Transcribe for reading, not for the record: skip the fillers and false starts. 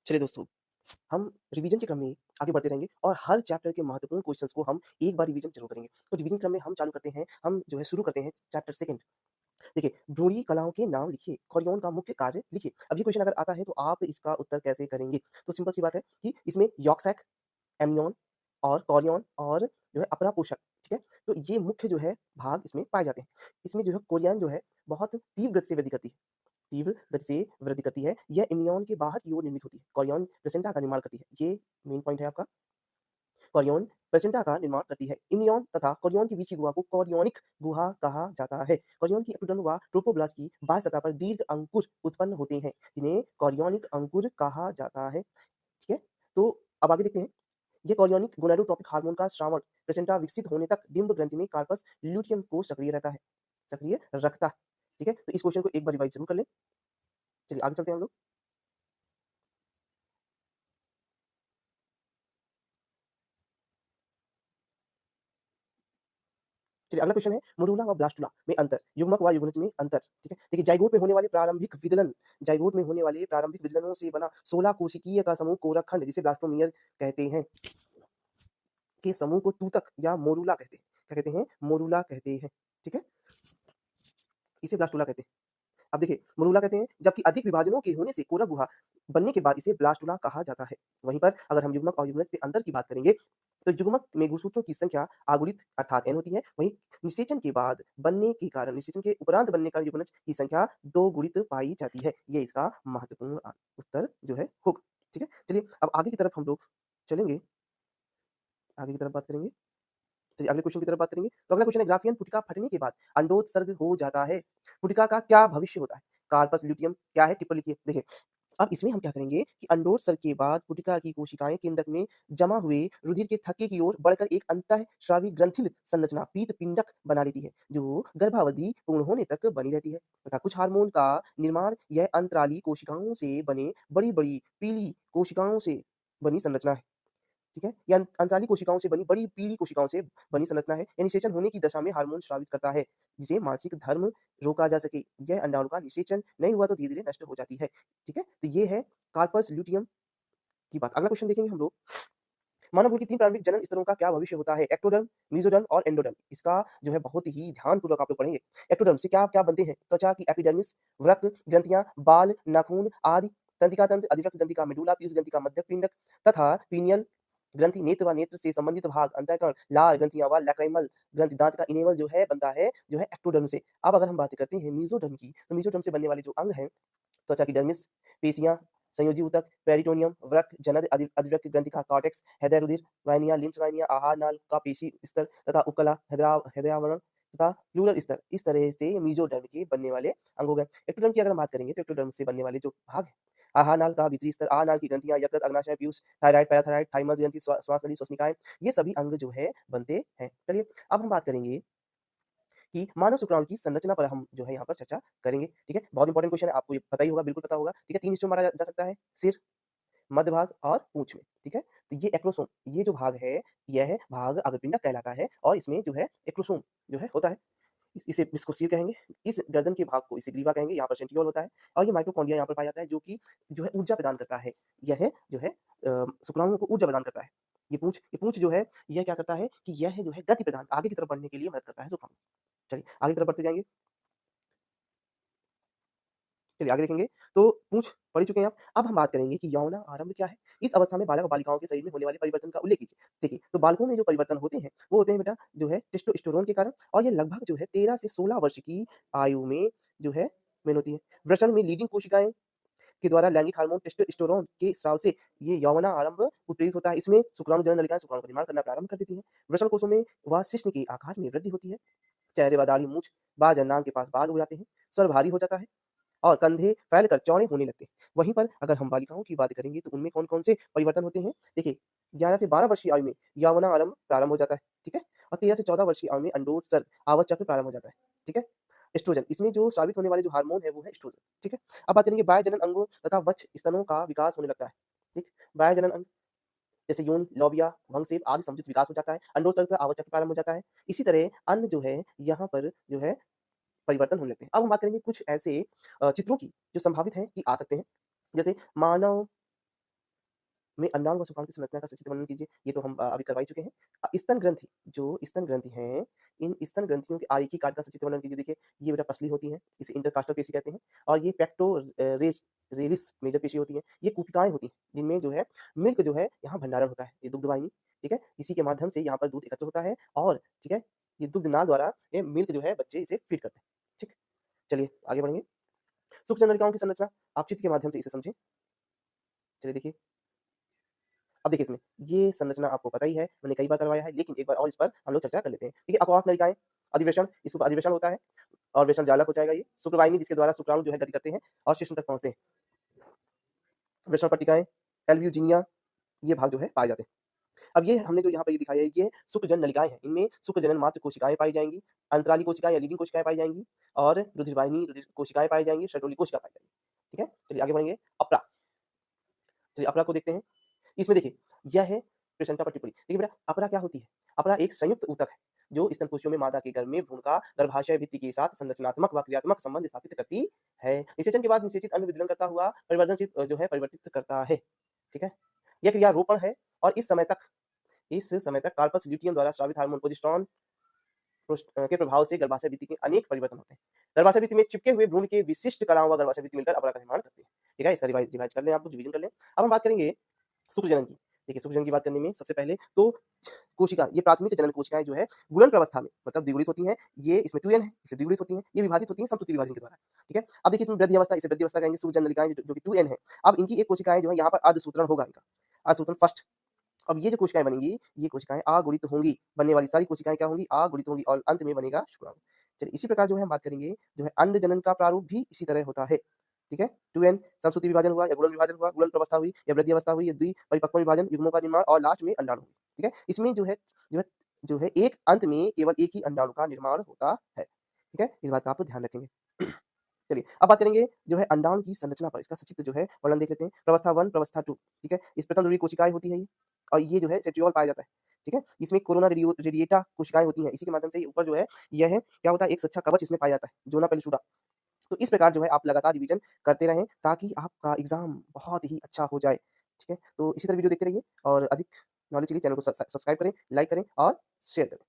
चलिए दोस्तों, हम रिवीजन के क्रम में आगे बढ़ते रहेंगे और हर चैप्टर के महत्वपूर्ण क्वेश्चंस को हम एक बार रिवीजन ज़रूर करेंगे। तो रिवीजन क्रम में हम चालू करते हैं, हम जो है शुरू करते हैं चैप्टर सेकंड। देखिए, भ्रूणी कलाओं के नाम लिखिए, कोरियन का मुख्य कार्य लिखिए। अब ये क्वेश्चन अगर आता है तो आप इसका उत्तर कैसे करेंगे? तो सिंपल सी बात है कि इसमें यॉर्क सैक, एम्नियन और कोरियन और जो है अपरा पोषक, ठीक है? तो ये मुख्य जो है भाग इसमें पाए जाते हैं। इसमें जो है कोरियन जो है बहुत तीव्र गति से वृद्धि करती है। तीव्र गति से वृद्धि करती है। यह इम्यून के बाहर की ओर निर्मित होती है। कोरियन प्लेसेंटा का निर्माण करती है। ये मेन पॉइंट है आपका। कोरियन प्लेसेंटा का निर्माण करती है। इम्यून तथा कोरियन के बीच की गुहा को कोरियोनिक गुहा कहा जाता है। कोरियन की एपिडर्म व ट्रोपोब्लास्ट की बाह्य सतह पर दीर्घ अंकुर उत्पन्न होते हैं, जिन्हें कोरियोनिक अंकुर कहा जाता है। ठीक है? तो अब आगे देखते हैं। ये कोरियोनिक गोनाडोट्रोपिक हार्मोन का स्रावण प्लेसेंटा विकसित होने तक डिंब ग्रंथि में कार्पस ल्यूटियम को सक्रिय रहता है, सक्रिय रखता है। ठीक है? तो इस क्वेश्चन को एक बार रिवाइज जरूर कर लें। चलिए आगे चलते हैं हम लोग। चलिए अगला क्वेश्चन है मोरूला व ब्लास्टुला में अंतर, युग्मक व युग्मनज में अंतर। ठीक है? देखिए जाइगोट में होने वाले प्रारंभिक विदलन, जाइगोट में होने वाले प्रारंभिक विदलनों से बना 16 कोशिकीय का समूह कोरक खंड जिसे ब्लास्टोमियर कहते हैं, के समूह को तूतक या मोरूला कहते हैं। क्या कहते हैं? मोरूला कहते हैं। ठीक है? इसे ब्लास्टुला कहते हैं। अब देखिए मोरूला कहते हैं, जबकि अधिक विभाजनों के होने से कोरक गुहा बनने के बाद इसे ब्लास्टुला कहा जाता है। वहीं पर अगर हम युग्मक और युग्मनज के अंतर की बात करेंगे, तो युग्मक में गुणसूत्रों की संख्या अगुणित अर्थात n होती है, वहीं निषेचन के बाद बनने के कारण, निषेचन के उपरांत बनने का युग्मनज की संख्या 2 गुणित पाई जाती है। ये इसका महत्वपूर्ण उत्तर जो है होगा। ठीक है? चलिए अब आगे की तरफ हम लोग चलेंगे, आगे की तरफ बात करेंगे। चलिए अगले क्वेश्चन की तरफ बात करेंगे। तो अगला क्वेश्चन है ग्राफियन पुटिका फटने के बाद अंडोत्सर्ग हो जाता है। पुटिका का क्या भविष्य होता है? कार्पस ल्यूटियम क्या है? टिप्पणी लिखिए। देखिए अब इसमें हम क्या करेंगे कि अंडोत्सर्ग के बाद पुटिका की कोशिकाएं केंद्रक में जमा हुए रुधिर के थक्के की ओर बढ़कर एक अंतःस्रावी ग्रंथिल संरचना पीत पिंडक बना लेती है, जो गर्भावधि पूर्ण होने तक बनी रहती है तथा कुछ हार्मोन का निर्माण यह अंतराली कोशिकाओं से बने बड़ी बड़ी पीली कोशिकाओं से बनी संरचना है। ठीक है? ये अंतराली कोशिकाओं से बनी बड़ी पीली कोशिकाओं से बनी संरचना है। यह निषेचन होने की दशा में हार्मोन स्रावित करता है, जिसे मासिक धर्म रोका जा सके। यह अंडाणु का निषेचन नहीं हुआ तो धीरे-धीरे नष्ट हो जाती है। ठीक है? तो ये है कार्पस ल्यूटियम की बात। अगला क्वेश्चन देखेंगे हम लोग। मानव भ्रूण की 3 प्रारंभिक जनन स्तरों का क्या भविष्य होता है? एक्टोडर्म, मेसोडर्म और एंडोडर्म। इसका जो है बहुत ही ध्यानपूर्वक आप लोग पढ़ेंगे। एक्टोडर्म से क्या-क्या बनते हैं? त्वचा की एपिडर्मिस, वृक्क, ग्रंथियाँ, बाल, नाखून आदि, तंत्रिका तंत्र, अधिवृक्क ग्रंथि का मेडुला, पीयूष ग्रंथि का मध्यक पिंडक तथा पीनियल ग्रंथि, नेत्र व नेत्र से संबंधित भाग, अंतःकरण, लाल ग्रंथियाँ व लैक्राइमल ग्रंथि, दांत का इनेमल जो है बनता है जो है एक्टोडर्म से। अब अगर हम बात करते हैं मेसोडर्म की, तो मेसोडर्म से बनने वाले जो अंग हैं, त्वचा की डर्मिस, पेशियाँ, संयोजी ऊतक, पेरिटोनियम, वृक्क, जनन अधिवृक्क ग्रंथि का कॉर्टेक्स, हृदय रुधिर वाहिनियाँ, लिम्फ वाहिनियाँ, आहार नाल का पेशी स्तर तथा उपकला, हृदयावरण तथा प्लूरल स्तर। इस तरह से मेसोडर्म के बनने वाले अंग हो गए। एक्टोडर्म की अगर हम बात करेंगे तो एक्टोडर्म से बनने वाले जो भाग हैं, आहार नाल का भीतरी स्तर, आहार नाल की ग्रंथियाँ, यकृत, अग्नाशय, पीयूष, थायराइड, पैराथायराइड, थाइमस ग्रंथि, श्वास नली, श्वसनिकाएँ, ये सभी अंग जो है बनते हैं। चलिए अब हम बात करेंगे कि मानव शुक्राणु की संरचना पर हम जो है यहाँ पर चर्चा करेंगे। ठीक है? बहुत इंपॉर्टेंट क्वेश्चन है, आपको ये पता ही होगा, बिल्कुल पता होगा। ठीक है? 3 हिस्सों में बाँटा जा सकता है, सिर, मध्य भाग और पूँछ में। ठीक है? तो ये एक्रोसोम, ये जो भाग है, यह भाग अग्रपिंडक कहलाता है और इसमें जो है एक्रोसोम जो है होता है। इसे इसको सिर कहेंगे, इस गर्दन के भाग को इसे ग्रीवा कहेंगे, यहाँ पर सेंट्रियोल होता है और ये माइटोकॉन्ड्रिया यहाँ पर पाया जाता है, जो कि जो है ऊर्जा प्रदान करता है। यह जो है शुक्राणुओं को ऊर्जा प्रदान करता है। ये पूँछ जो है, यह क्या करता है कि यह जो है गति प्रदान, आगे की तरफ बढ़ने के लिए मदद करता है शुक्राणु। चलिए आगे की तरफ बढ़ते जाएँगे। चलिए आगे देखेंगे, तो पूँछ पढ़ ही चुके हैं आप। अब हम बात करेंगे कि यौन आरंभ क्या है? इस अवस्था में बालक और बालिकाओं के शरीर में होने वाले परिवर्तन का उल्लेख कीजिए। देखिए, तो बालकों में जो परिवर्तन होते हैं, वो होते हैं बेटा जो है टेस्टोस्टेरोन के कारण और ये लगभग जो है 13 से 16 वर्ष की आयु में जो है मेन होती है। वृषण में लीडिंग कोशिकाएँ के द्वारा लैंगिक हार्मोन टेस्टोस्टेरोन के स्राव से ये यौन आरंभ उत्प्रेरित होता है। इसमें शुक्राणु जनन नलिकाएँ शुक्राणु का निर्माण करना प्रारंभ कर देती हैं। वृषण कोषों में व शिश्न के आकार में वृद्धि होती है। चेहरे व दाढ़ी, मूंछ, बाल या नाक के पास बाल हो जाते हैं। स्वर भारी हो जाता है और कंधे फैलकर चौड़े होने लगते हैं। वहीं पर अगर हम बालिकाओं की बात करेंगे तो उनमें कौन-कौन से परिवर्तन होते हैं? देखिए 11 से 12 वर्ष की आयु में यौवनारंभ प्रारंभ हो जाता है, ठीक है? और 13 से 14 वर्ष की आयु में अंडोत्सर्ग आवर्त चक्र प्रारंभ हो जाता है, ठीक है? एस्ट्रोजन इसमें जो स्रावित होने वाले जो हार्मोन है वो है एस्ट्रोजन, ठीक है? अब बात करेंगे बाह्य जनन अंगों तथा वक्ष स्तनों का विकास होने लगता है, ठीक? बाह्य जनन अंग जैसे यौन, लॉबिया, वंगसेप आदि समुचित विकास हो जाता है। अंडोत्सर्ग का आवर्त चक्र प्रारंभ हो जाता है। इसी तरह अन्य जो है यहाँ पर जो है परिवर्तन होने लगते हैं। अब हम बात करेंगे कुछ ऐसे चित्रों की जो संभावित हैं कि आ सकते हैं। जैसे मानव में अंडाणु व शुक्राणु की संरचना का संक्षिप्त वर्णन कीजिए। ये तो हम अभी करवा ही चुके हैं। स्तन ग्रंथि, जो स्तन ग्रंथि हैं, इन स्तन ग्रंथियों के आरेखीय कार्य का संक्षिप्त वर्णन कीजिए। देखिए, ये बेटा पसली होती हैं, इसे इंटरकास्टल पेशी कहते हैं और ये रेलिस मेजर पेशी होती है। ये कूपिकाएँ होती हैं, जिनमें जो है मिल्क जो है यहाँ भंडारण होता है, ये दुग्ध वाहिनी, ठीक है? इसी के माध्यम से यहाँ पर दूध एकत्र होता है और ठीक है, ये दुग्ध नाल द्वारा ये मिल्क जो है बच्चे इसे फीड करते हैं, ठीक? चलिए आगे बढ़ेंगे। सूक्ष्म नलिकाओं की संरचना, आप चित्र के माध्यम से इसे समझें। चलिए देखिए, अब देखिए इसमें, ये संरचना आपको पता ही है, मैंने कई बार करवाया है, लेकिन एक बार और इस पर हम लोग चर्चा कर लेते हैं। देखिए, अपवाहक नलिकाएँ, अधिवेशन, इसके ऊपर अधिवेशन होता है और वेषण जालक हो जाएगा ये। शुक्रवाहिनी जिसके द्वारा शुक्राणु जो है गति करते हैं और शिश्न तक पहुँचते हैं। वृषण पट्टिकाएँ, एल्ब्यूजिनिया, ये भाग जो है पाए जाते हैं। अब ये हमने जो यहाँ पे ये दिखाया है, ये शुक्रजनन नलिकाएँ हैं। इनमें शुक्रजनन मात्र कोशिकाएँ पाई जाएँगी, अंतराली कोशिकाएँ या लीडिंग कोशिकाएँ पाई जाएँगी और रुधिरवाहिनी रुधिर कोशिकाएँ पाई जाएँगी, शर्तोली कोशिका पाई जाएँगी। ठीक है? चलिए आगे बढ़ेंगे। अपरा, चलिए अपरा को देखते हैं। इसमें देखिए, यह है प्लेसेंटा पर टिप्पणी। देखिए बेटा, अपरा क्या होती है? अपरा एक संयुक्त ऊतक है, जो स्तन कोशियों में मादा के गर्भ में भ्रूण का गर्भाशय भित्ति के साथ संरचनात्मक व क्रियात्मक संबंध स्थापित करती है। निषेचन के बाद निषेचित अंड विदलन करता हुआ परिवर्धनशील जो है परिवर्तित करता है। ठीक है? यह क्रिया रोपण है और इस समय तक कार्पस ल्यूटियम द्वारा स्रावित हार्मोन प्रोजेस्टेरोन के प्रभाव से गर्भाशय भित्ति के अनेक परिवर्तन होते हैं। गर्भाशय भित्ति में चिपके हुए भ्रूण के विशिष्ट कलाओं व गर्भाशय भित्ति मिलकर अपरा का निर्माण करते हैं। ठीक है? इसका रिवाइज रिवाइज कर लें, आप लोग रिवीजन कर लें। अब हम बात करेंगे शुक्रजनन की। देखिए, शुक्रजनन की बात करने में सबसे पहले तो कोशिका, ये प्राथमिक जनन कोशिकाएँ जो है गुणन प्रवस्था में मतलब द्विगुणित होती हैं। ये इसमें 2n है, इससे द्विगुणित होती हैं। ये विभाजित होती हैं समसूत्री विभाजन के द्वारा। ठीक है? अब देखिए इसमें वृद्धि अवस्था, इसे वृद्धि अवस्था कहेंगे। शुक्रजनन नलिकाएँ जो कि 2n है। अब इनकी एक कोशिकाएँ जो है यहाँ पर अर्धसूत्रण होगा इनका, अर्धसूत्रण फर्स्ट। अब ये जो कोशिकाएँ बनेंगी, ये कोशिकाएँ अगुणित होंगी। बनने वाली सारी कोशिकाएँ क्या होंगी? अगुणित होंगी और अंत में बनेगा शुक्राणु। चलिए इसी प्रकार जो है हम बात करेंगे, जो है अंड जनन का प्रारूप भी इसी तरह होता है। ठीक है? 2n समसूत्री विभाजन हुआ या गुणन विभाजन हुआ, गुणन प्रवस्था हुई या वृद्धि अवस्था हुई या द्विपरिपक्व विभाजन, युग्मों का निर्माण और लास्ट में अंडाणु। ठीक है? इसमें जो है एक अंत में केवल एक ही अंडाणु का निर्माण होता है। ठीक है? इस बात का आप ध्यान रखेंगे। चलिए, अब बात करेंगे जो है अंडाणु की संरचना पर, इसका सचित्र जो है वर्णन देख लेते हैं। प्रवस्था 1, प्रवस्था 2, ठीक है? इस प्रथम ध्रुवीय कोशिकाएँ होती है ये और ये जो है सेंट्रिओल पाया जाता है, ठीक है? इसमें कोरोना रेडिएटा कोशिकाएँ होती हैं, इसी के माध्यम से ऊपर जो है यह क्या होता है, एक सुरक्षा कवच इसमें पाया जाता है, ज़ोना पेलुसुडा। तो इस प्रकार जो है आप लगातार रिवीजन करते रहें ताकि आपका एग्ज़ाम बहुत ही अच्छा हो जाए, ठीक है? तो इसी तरह वीडियो देखते रहिए और अधिक नॉलेज के लिए चैनल को सब्सक्राइब करें, लाइक करें और शेयर करें।